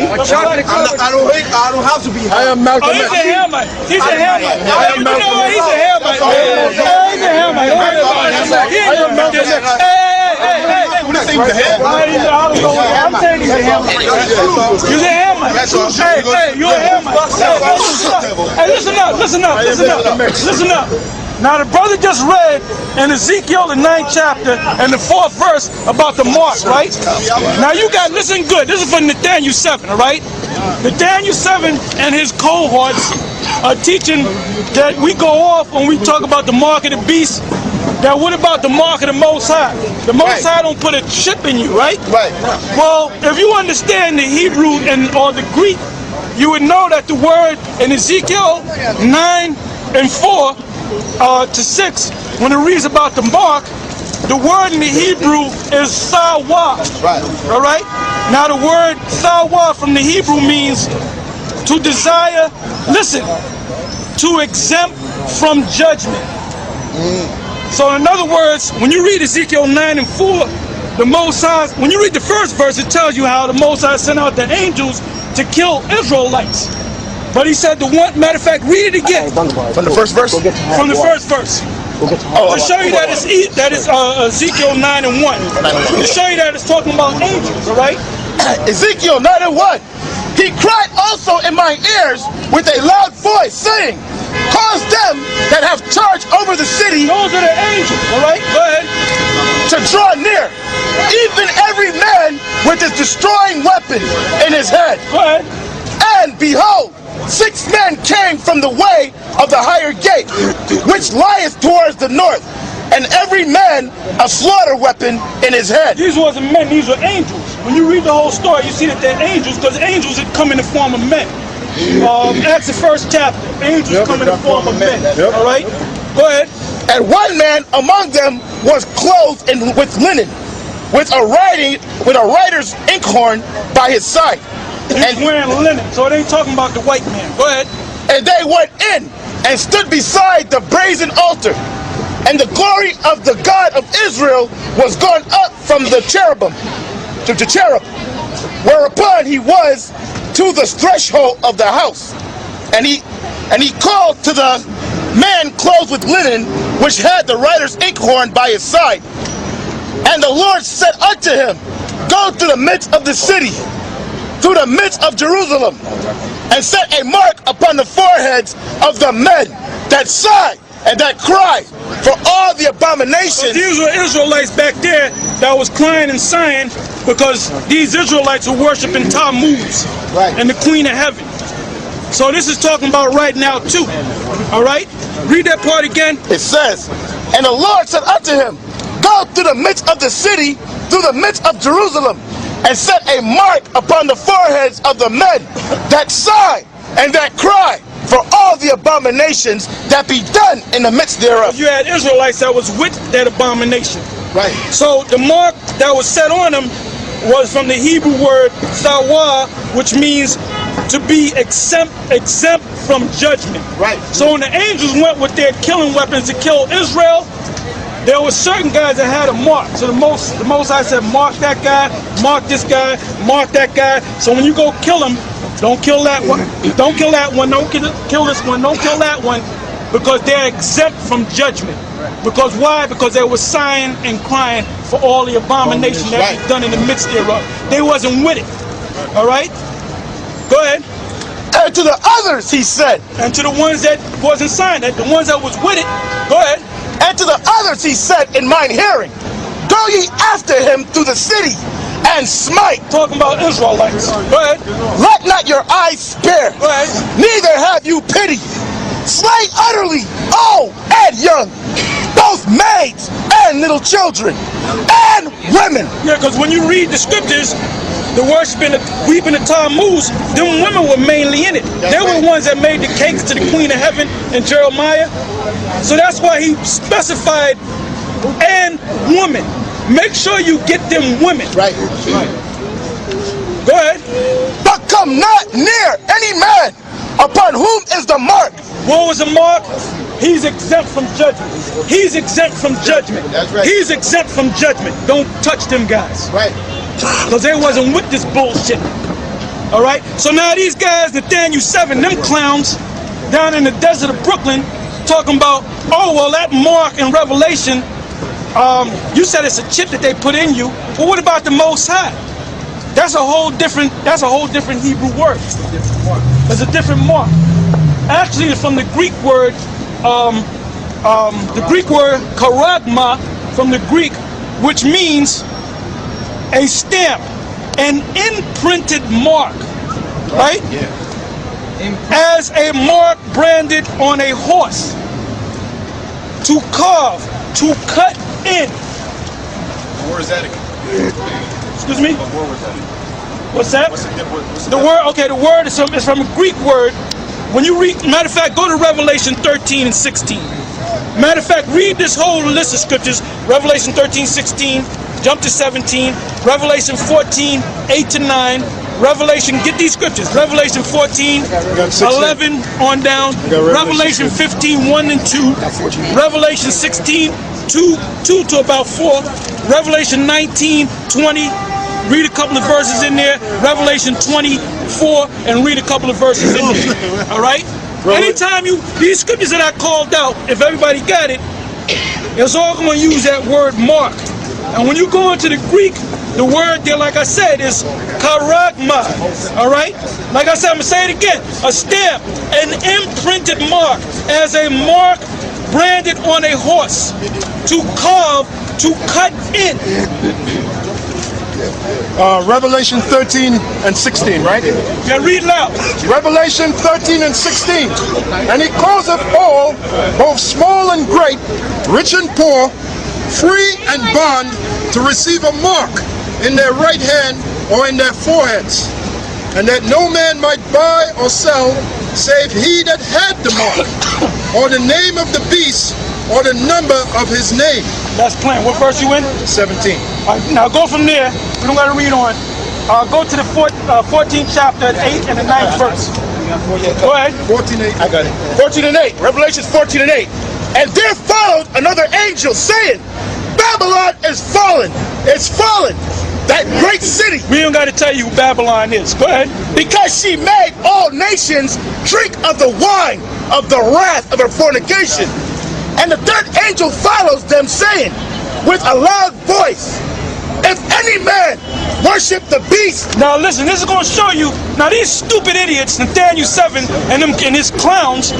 I don't have to be. I am Malcolm X. He's a Hamite. He's a Hamite. You know what? He's a Hamite. He's a Hamite. I am Malcolm X. I'm saying he's a Hamite. He's a Hamite. Hey, you're a Hamite. Hey, listen up. Now the brother just read in Ezekiel the 9th chapter and the 4th verse about the mark, right? Now you got, listen good, this is for Nathaniel 7, all right? Nathaniel 7 and his cohorts are teaching that we go off when we talk about the mark of the beast. Now what about the mark of the Most High? The Most High don't put a chip in you, right? Right. Well, if you understand the Hebrew or the Greek, you would know that the word in Ezekiel 9 and 4 to 6, when it reads about the mark, the word in the Hebrew is sawa. Right. All right. Now the word sawa from the Hebrew means to desire. Listen, to exempt from judgment. So in other words, when you read Ezekiel 9 and 4, the Most High, when you read the first verse, it tells you how the Most High sent out the angels to kill Israelites. But he said the one, matter of fact, read it again. From the first verse? From the first verse. To show you that it's Ezekiel 9 and 1. To show you that it's talking about angels, all right? Ezekiel 9 and 1. He cried also in my ears with a loud voice, saying, cause them that have charge over the city. Those are the angels, all right? Go ahead. To draw near, even every man with his destroying weapon in his head. Go ahead. And behold, 6 men came from the way of the higher gate, which lieth towards the north, and every man a slaughter weapon in his head. These wasn't men, these were angels. When you read the whole story, you see that they're angels, because angels had come in the form of men. That's the first chapter. Angels come in the form of men. All right? Go ahead. And one man among them was clothed with linen, with a writer's inkhorn by his side. He's wearing linen, so it ain't talking about the white man. Go ahead. And they went in and stood beside the brazen altar. And the glory of the God of Israel was gone up from the cherubim to the cherub, whereupon he was to the threshold of the house. And he called to the man clothed with linen, which had the writer's inkhorn by his side. And the Lord said unto him, go to the midst of the city, through the midst of Jerusalem, and set a mark upon the foreheads of the men that sigh and that cry for all the abominations. These were Israelites back there that was crying and sighing because these Israelites were worshiping Tammuz and the Queen of Heaven. So this is talking about right now too. All right? Read that part again. It says, and the Lord said unto him, go through the midst of the city, through the midst of Jerusalem, and set a mark upon the foreheads of the men that sigh and that cry for all the abominations that be done in the midst thereof. You had Israelites that was with that abomination. Right. So the mark that was set on them was from the Hebrew word sawa, which means to be exempt from judgment. Right. So when the angels went with their killing weapons to kill Israel, there were certain guys that had a mark. So the Most High said, mark that guy, mark this guy, mark that guy. So when you go kill him, don't kill that one, don't kill that one, don't kill this one, don't kill that one, because they're exempt from judgment. Because why? Because they were sighing and crying for all the abomination that was done in the midst thereof. They wasn't with it. All right? Go ahead. And to the others he said. And to the ones that wasn't sighing, the ones that was with it, go ahead. And to the others he said in mine hearing, go ye after him through the city, and smite. Talking about Israelites. Go ahead. Let not your eyes spare. Go ahead. Neither have you pity. Slay utterly old and young, both maids and little children, and women. Yeah, because when you read the scriptures, the worshiping, weeping of Tammuz, them women were mainly in it. They were the ones that made the cakes to the Queen of Heaven in Jeremiah. So that's why he specified and women. Make sure you get them women. Right. Go ahead. But come not near any man upon whom is the mark. What was the mark? He's exempt from judgment. He's exempt from judgment. That's right. He's exempt from judgment. Don't touch them guys. Right. Because they wasn't with this bullshit. All right. So now these guys, Nathaniel 7, them clowns down in the desert of Brooklyn, talking about, oh well, that mark in Revelation, you said it's a chip that they put in you. Well, what about the Most High? That's a whole different Hebrew word. It's a different mark. Actually, it's from the Greek word, charagma, from the Greek, which means a stamp, an imprinted mark, right? Yeah. As a mark branded on a horse, to carve, to cut in. Where is that again? Excuse me? What word was that? What's that? What's The word, okay, the word is from a Greek word. When you read, matter of fact, go to Revelation 13 and 16. Matter of fact, read this whole list of scriptures. Revelation 13, 16, jump to 17, Revelation 14, 8 to 9, Revelation, get these scriptures, Revelation 14, 11 on down, Revelation 15, 1 and 2, Revelation 16, 2 to about 4, Revelation 19, 20, read a couple of verses in there, Revelation 24, and read a couple of verses in there, all right? Anytime these scriptures that I called out, if everybody got it, it's all going to use that word mark. And when you go into the Greek, the word there, like I said, is charagma, all right? Like I said, I'm going to say it again, a stamp, an imprinted mark, as a mark branded on a horse, to carve, to cut in. Revelation 13 and 16, right? Yeah, read loud. Revelation 13 and 16. And he causeth all, both small and great, rich and poor, free and bond, to receive a mark in their right hand or in their foreheads, and that no man might buy or sell save he that had the mark, or the name of the beast, or the number of his name. That's plain. What verse you in? 17. All right, now go from there. We don't got to read on. Go to the 14th chapter, 8 and the 9th verse. Go ahead. 14:8. I got it. 14 and 8. Revelations 14 and 8. And there followed another angel saying, Babylon is fallen. It's fallen. That great city. We don't got to tell you who Babylon is. Go ahead. Because she made all nations drink of the wine of the wrath of her fornication. And the third angel follows them, saying with a loud voice, if any man worship the beast. Now listen, this is going to show you. Now these stupid idiots, Nathaniel 7 and his clowns,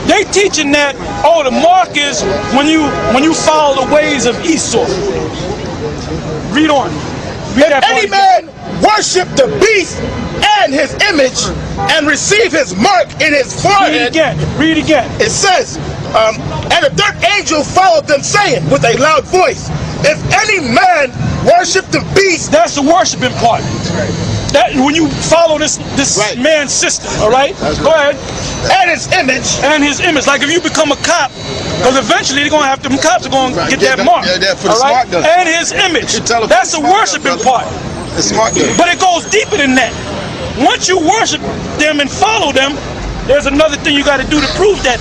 they teaching that, oh, the mark is when you follow the ways of Esau. Read on. Read if any man worship the beast and his image and receive his mark in his forehead. Read again. Read again. It says, and the third angel followed them, saying with a loud voice, if any man worship the beast. That's the worshiping part. That when you follow this right. Man's system, all right? Go ahead. And his image. And his image. Like if you become a cop, because eventually they're gonna have to, cops are gonna get that mark. For the smart gun. And his image. That's the worshiping part. The smart gun. But it goes deeper than that. Once you worship them and follow them, there's another thing you got to do to prove that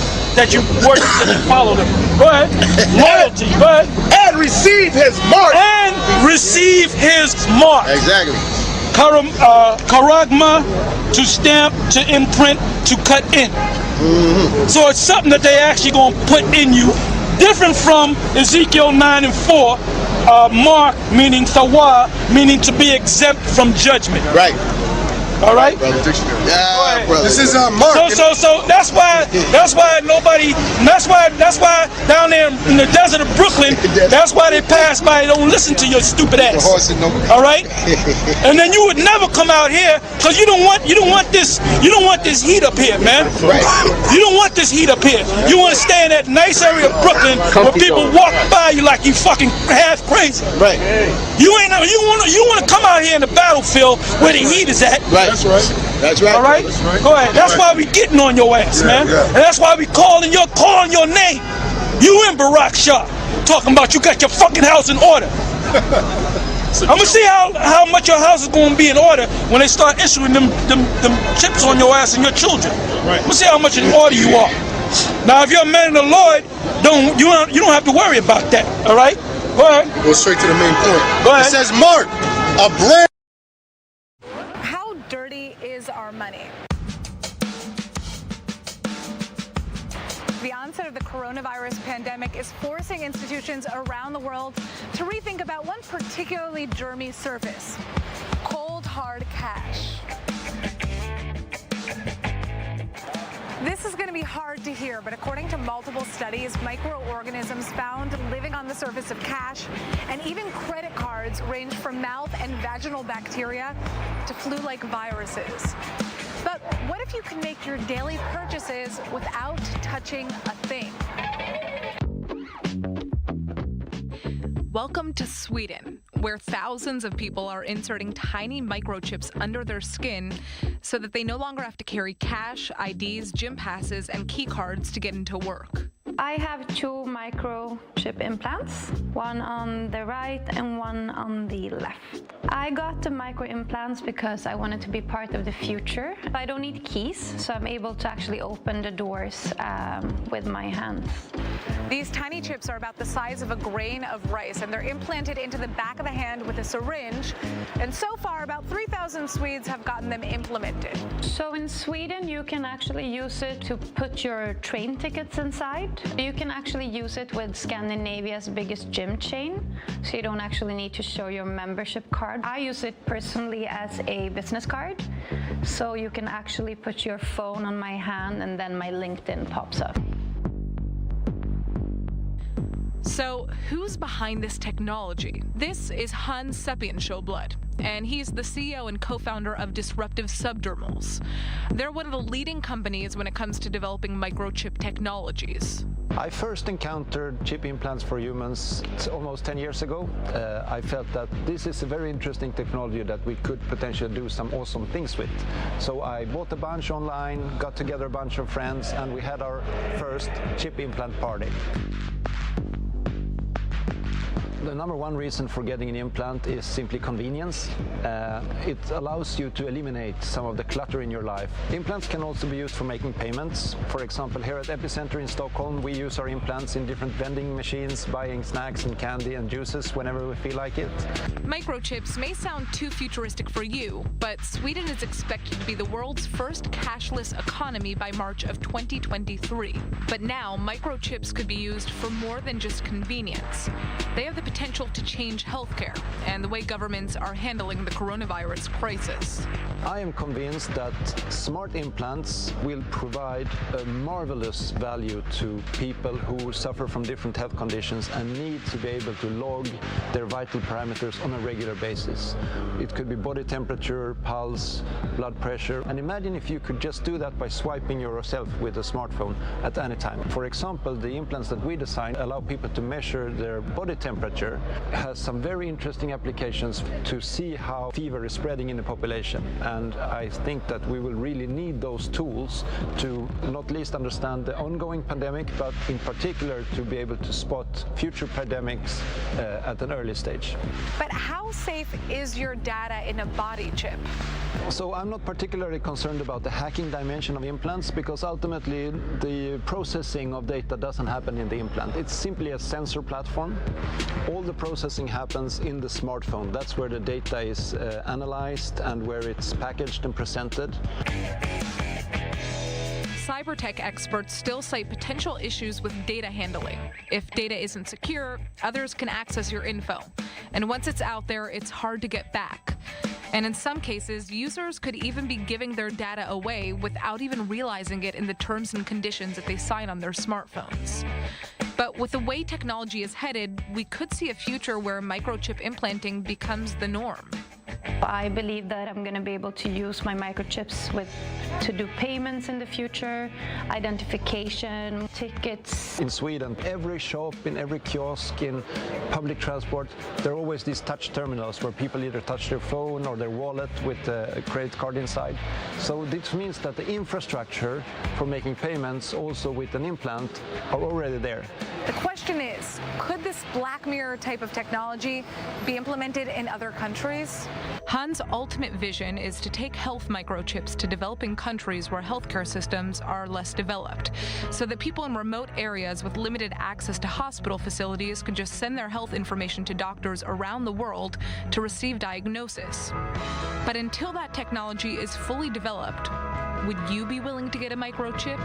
you worship them and follow them. Go ahead. Loyalty. Go ahead. And receive his mark. And receive his mark. Exactly. Charagma, to stamp, to imprint, to cut in. So it's something that they actually going to put in you. Different from Ezekiel 9 and 4, mark meaning thawa, meaning to be exempt from judgment. Right. All right. Brother, yeah, brother. This is mark. So that's why nobody. That's why down there in the desert of Brooklyn. That's why they pass by. They don't listen to your stupid ass. All right. And then you would never come out here because you don't want this heat up here, man. Right. You don't want this heat up here. You want to stay in that nice area of Brooklyn where people walk by you like you fucking half crazy. Right. You want to come out here in the battlefield where the heat is at. Right. That's right. That's right. All right. Go ahead. That's why we getting on your ass, man. And that's why we calling your name. You in Barak Shah talking about you got your fucking house in order. I'm gonna see how much your house is gonna be in order when they start issuing them chips on your ass and your children. I'm gonna see how much in order you are. Now, if you're a man of the Lord, you don't have to worry about that. All right. Go ahead. Go straight to the main point. Go ahead. It says mark, a brand. How dirty is our money. The onset of the coronavirus pandemic is forcing institutions around the world to rethink about one particularly germy surface: cold, hard cash. This is going to be hard to hear, but according to multiple studies, microorganisms found living on the surface of cash and even credit cards range from mouth and vaginal bacteria to flu-like viruses. But what if you can make your daily purchases without touching a thing? Welcome to Sweden, where thousands of people are inserting tiny microchips under their skin so that they no longer have to carry cash, IDs, gym passes, and key cards to get into work. I have 2 microchip implants, one on the right and one on the left. I got the micro implants because I wanted to be part of the future. I don't need keys, so I'm able to actually open the doors with my hands. These tiny chips are about the size of a grain of rice, and they're implanted into the back of the hand with a syringe. And so far, about 3,000 Swedes have gotten them implemented. So in Sweden, you can actually use it to put your train tickets inside. You can actually use it with Scandinavia's biggest gym chain, so you don't actually need to show your membership card. I use it personally as a business card, so you can actually put your phone on my hand and then my LinkedIn pops up. So, who's behind this technology? This is Hans Sepienshowblad, and he's the CEO and co-founder of Disruptive Subdermals. They're one of the leading companies when it comes to developing microchip technologies. I first encountered chip implants for humans almost 10 years ago. I felt that this is a very interesting technology that we could potentially do some awesome things with. So I bought a bunch online, got together a bunch of friends, and we had our first chip implant party. The number one reason for getting an implant is simply convenience. It allows you to eliminate some of the clutter in your life. Implants can also be used for making payments. For example, here at Epicenter in Stockholm, we use our implants in different vending machines, buying snacks and candy and juices whenever we feel like it. Microchips may sound too futuristic for you, but Sweden is expected to be the world's first cashless economy by March of 2023. But now, microchips could be used for more than just convenience. They have the potential to change healthcare and the way governments are handling the coronavirus crisis. I am convinced that smart implants will provide a marvelous value to people who suffer from different health conditions and need to be able to log their vital parameters on a regular basis. It could be body temperature, pulse, blood pressure, and imagine if you could just do that by swiping yourself with a smartphone at any time. For example, the implants that we designed allow people to measure their body temperature, has some very interesting applications to see how fever is spreading in the population. And I think that we will really need those tools to not least understand the ongoing pandemic, but in particular to be able to spot future pandemics at an early stage. But how safe is your data in a body chip? So I'm not particularly concerned about the hacking dimension of implants, because ultimately the processing of data doesn't happen in the implant. It's simply a sensor platform. All the processing happens in the smartphone. That's where the data is analyzed and where it's packaged and presented. Cybertech experts still cite potential issues with data handling. If data isn't secure, others can access your info. And once it's out there, it's hard to get back. And in some cases, users could even be giving their data away without even realizing it in the terms and conditions that they sign on their smartphones. But with the way technology is headed, we could see a future where microchip implanting becomes the norm. I believe that I'm going to be able to use my microchips to do payments in the future, identification, tickets. In Sweden, every shop, in every kiosk, in public transport, there are always these touch terminals where people either touch their phone or their wallet with a credit card inside. So this means that the infrastructure for making payments also with an implant are already there. The question is, could this Black Mirror type of technology be implemented in other countries? Han's ultimate vision is to take health microchips to developing countries where healthcare systems are less developed, so that people in remote areas with limited access to hospital facilities can just send their health information to doctors around the world to receive diagnosis. But until that technology is fully developed, would you be willing to get a microchip?